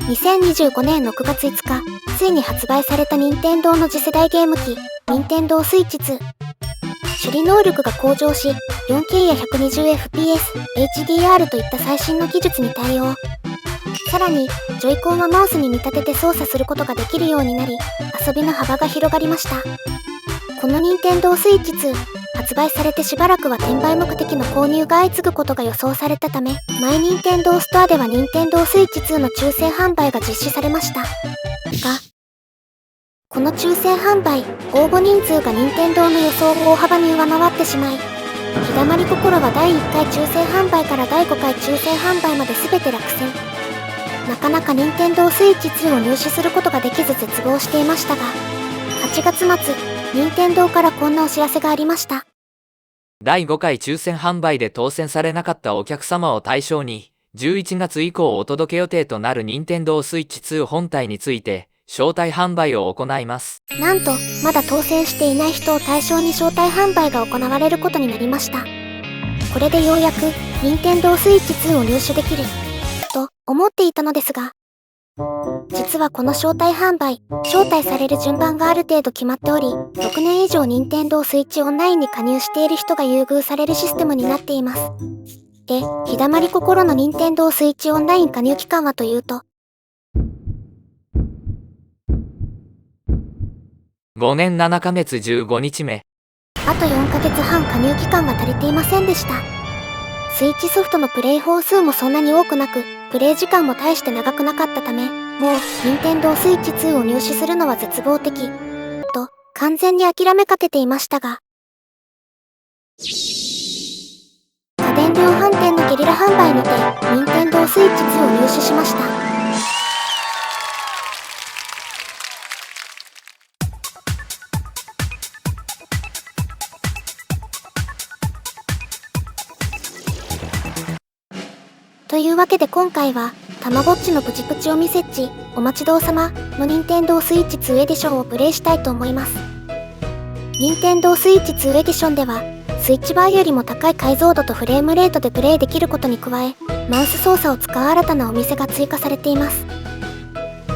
2025年6月5日、ついに発売された任天堂の次世代ゲーム機、任天堂スイッチ2。処理能力が向上し、4K や 120fps、HDR といった最新の技術に対応。さらに、ジョイコンはマウスに見立てて操作することができるようになり、遊びの幅が広がりました。この任天堂スイッチ2、発売されてしばらくは転売目的の購入が相次ぐことが予想されたため、マイニンテンドーストアでは任天堂スイッチ2の抽選販売が実施されました。が、この抽選販売、応募人数が任天堂の予想を大幅に上回ってしまい、日だまり心は第1回抽選販売から第5回抽選販売まで全て落選。なかなか任天堂スイッチ2を入手することができず絶望していましたが、8月末、任天堂からこんなお知らせがありました。第5回抽選販売で当選されなかったお客様を対象に、11月以降お届け予定となる任天堂スイッチ2本体について、招待販売を行います。なんと、まだ当選していない人を対象に招待販売が行われることになりました。これでようやく、任天堂スイッチ2を入手できる、と思っていたのですが、実はこの招待販売、招待される順番がある程度決まっており、6年以上任天堂スイッチオンラインに加入している人が優遇されるシステムになっています。で、日だまり心の任天堂スイッチオンライン加入期間はというと、5年7ヶ月15日目。あと4ヶ月半加入期間が足りていませんでした。スイッチソフトのプレイ本数もそんなに多くなく、プレイ時間も大して長くなかったため、もう、任天堂スイッチ2を入手するのは絶望的、と、完全に諦めかけていましたが、家電量販店のゲリラ販売にて、任天堂スイッチ2を入手しました。というわけで今回は、たまごっちのプチプチおみせっち、お待ちどうさまの任天堂スイッチ2エディションをプレイしたいと思います。任天堂スイッチ2エディションでは、スイッチ版よりも高い解像度とフレームレートでプレイできることに加え、マウス操作を使う新たなお店が追加されています。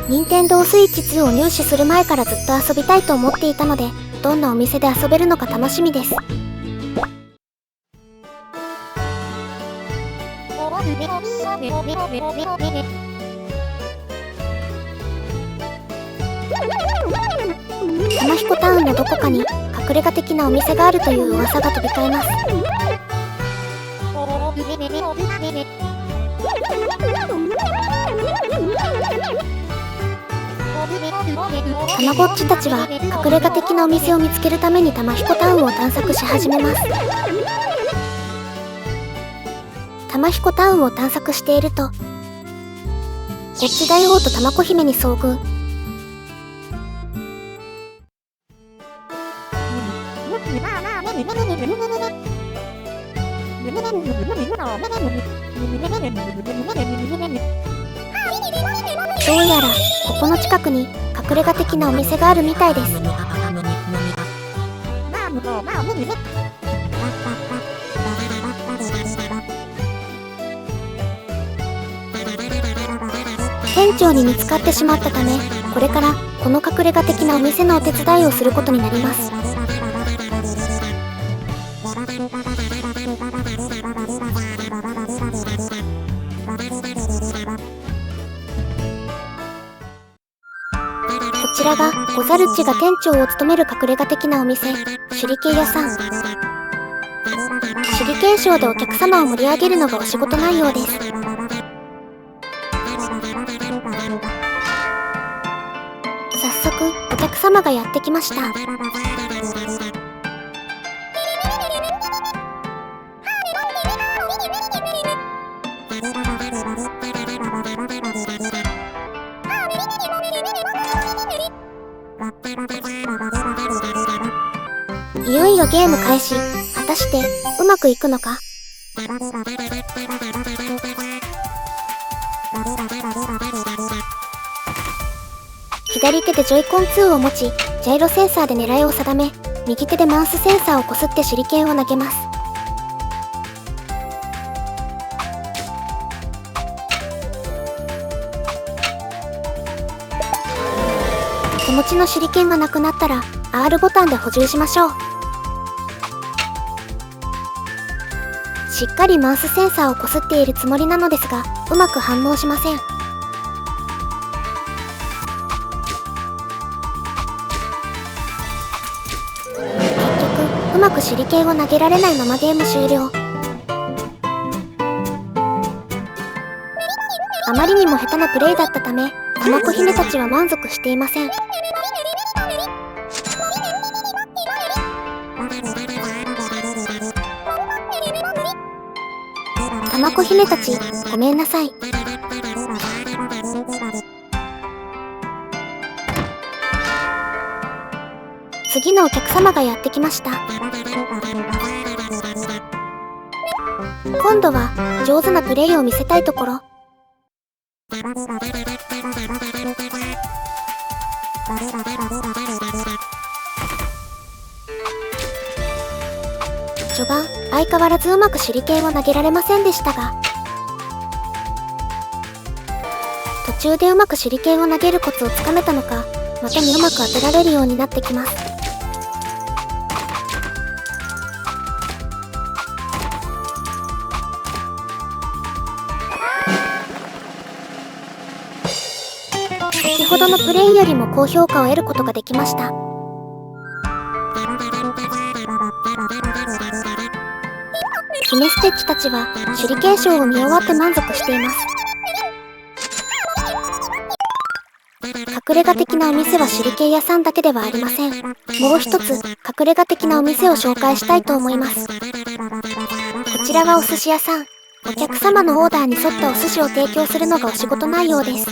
任天堂スイッチ2を入手する前からずっと遊びたいと思っていたので、どんなお店で遊べるのか楽しみです。玉彦タウンのどこかに隠れ家的なお店があるという噂が飛び交います。たまごっちたちは隠れ家的なお店を見つけるために玉彦タウンを探索し始めます。玉彦タウンを探索していると、ゴッチ大王と玉子姫に遭遇。どうやらここの近くに隠れ家的なお店があるみたいです。店長に見つかってしまったため、これからこの隠れ家的なお店のお手伝いをすることになります。こちらがゴザルッチが店長を務める隠れ家的なお店、手裏剣屋さん。手裏剣ショーでお客様を盛り上げるのがお仕事内容です。早速お客様がやってきました。いよいよゲーム開始。果たしてうまくいくのか。左手でジョイコン2を持ち、ジャイロセンサーで狙いを定め、右手でマウスセンサーをこすって手裏剣を投げます。手持ちの手裏剣がなくなったら R ボタンで補充しましょう。しっかりマウスセンサーをこすっているつもりなのですが、うまく反応しません。結局うまく手裏剣を投げられないままゲーム終了。あまりにも下手なプレイだったため、たまこ姫たちは満足していません。たまこ姫たち、ごめんなさい。次のお客様がやってきました。今度は上手なプレイを見せたいところ。序盤、相変わらずうまく手裏剣を投げられませんでしたが、途中でうまく手裏剣を投げるコツをつかめたのか、的にうまく当てられるようになってきます。先ほどのプレイよりも高評価を得ることができました。姫ステッチたちは手裏剣ショーを見終わって満足しています。隠れ家的なお店は手裏剣屋さんだけではありません。もう一つ隠れ家的なお店を紹介したいと思います。こちらはお寿司屋さん。お客様のオーダーに沿ったお寿司を提供するのがお仕事内容です。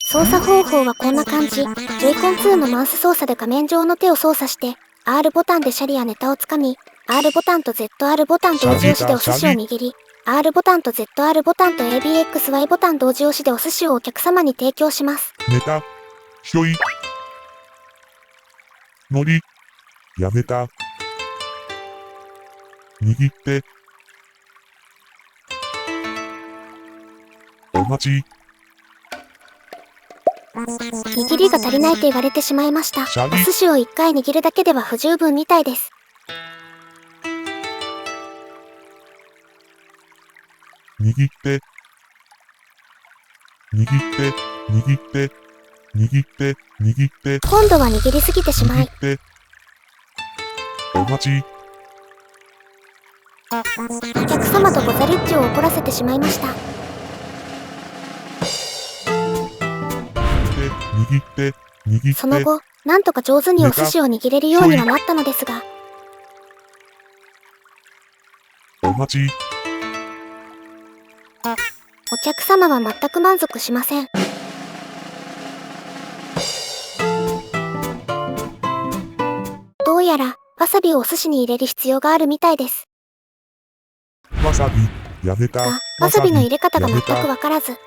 操作方法はこんな感じ。ジョイコン2のマウス操作で画面上の手を操作して、R ボタンでシャリやネタをつかみ、R ボタンと ZR ボタン同時押しでお寿司を握り、R ボタンと ZR ボタンと ABXY ボタン同時押しでお寿司をお客様に提供します。ネタ、ひょい。のり、やめた。握って。お待ち。握りが足りないと言われてしまいました。お寿司を1回握るだけでは不十分みたいです。握って。握って、握って、握って、握って。今度は握りすぎてしまい。お待ち。お客様とゴザルッチを怒らせてしまいました。握って、握って。その後、なんとか上手にお寿司を握れるようにはなったのですが。お待ち。お客様は全く満足しません。どうやら、わさびをお寿司に入れる必要があるみたいです。わさび、やめた。が、わさびの入れ方が全くわからず。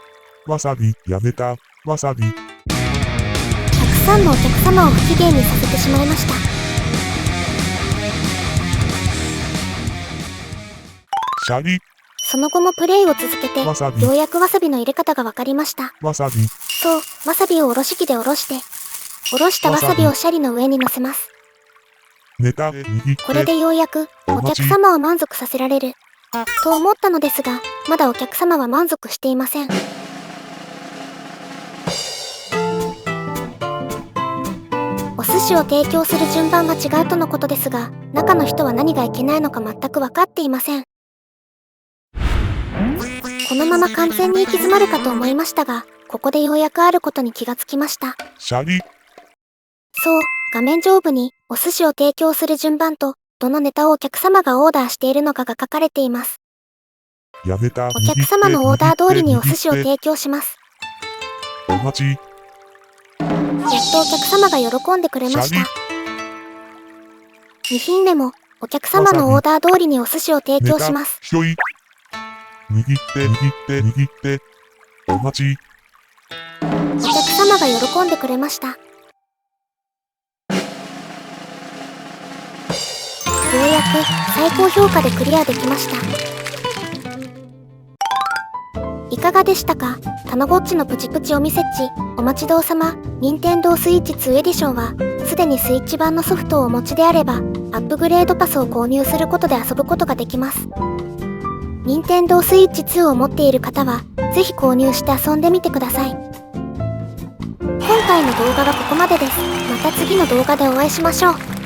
わさび、やめた。わさび。たくさんのお客様を不機嫌にさせてしまいました。シャリ。その後もプレイを続けて、ようやくわさびの入れ方がわかりました。わさび。そう、わさびをおろし器でおろして、おろしたわさびをシャリの上に乗せます。ネタ、握って。これでようやく、お客様を満足させられる、と思ったのですが、まだお客様は満足していません。お寿司を提供する順番が違うとのことですが、中の人は何がいけないのか全く分かっていません。このまま完全に行き詰まるかと思いましたが、ここでようやくあることに気がつきました。シャリ。そう、画面上部にお寿司を提供する順番と、どのネタをお客様がオーダーしているのかが書かれています。やめた。お客様のオーダー通りにお寿司を提供します。お待ち。やっとお客様が喜んでくれました。2品目もお客様のオーダー通りにお寿司を提供します。ひょい。握って、握って、握って。お待ち。お客様が喜んでくれました。ようやく最高評価でクリアできました。かがでしたか？たまごっちのプチプチおみせっち、お待ちどうさま。任天堂スイッチ2エディションは、すでにスイッチ版のソフトをお持ちであれば、アップグレードパスを購入することで遊ぶことができます。任天堂スイッチ2を持っている方は、ぜひ購入して遊んでみてください。今回の動画はここまでです。また次の動画でお会いしましょう。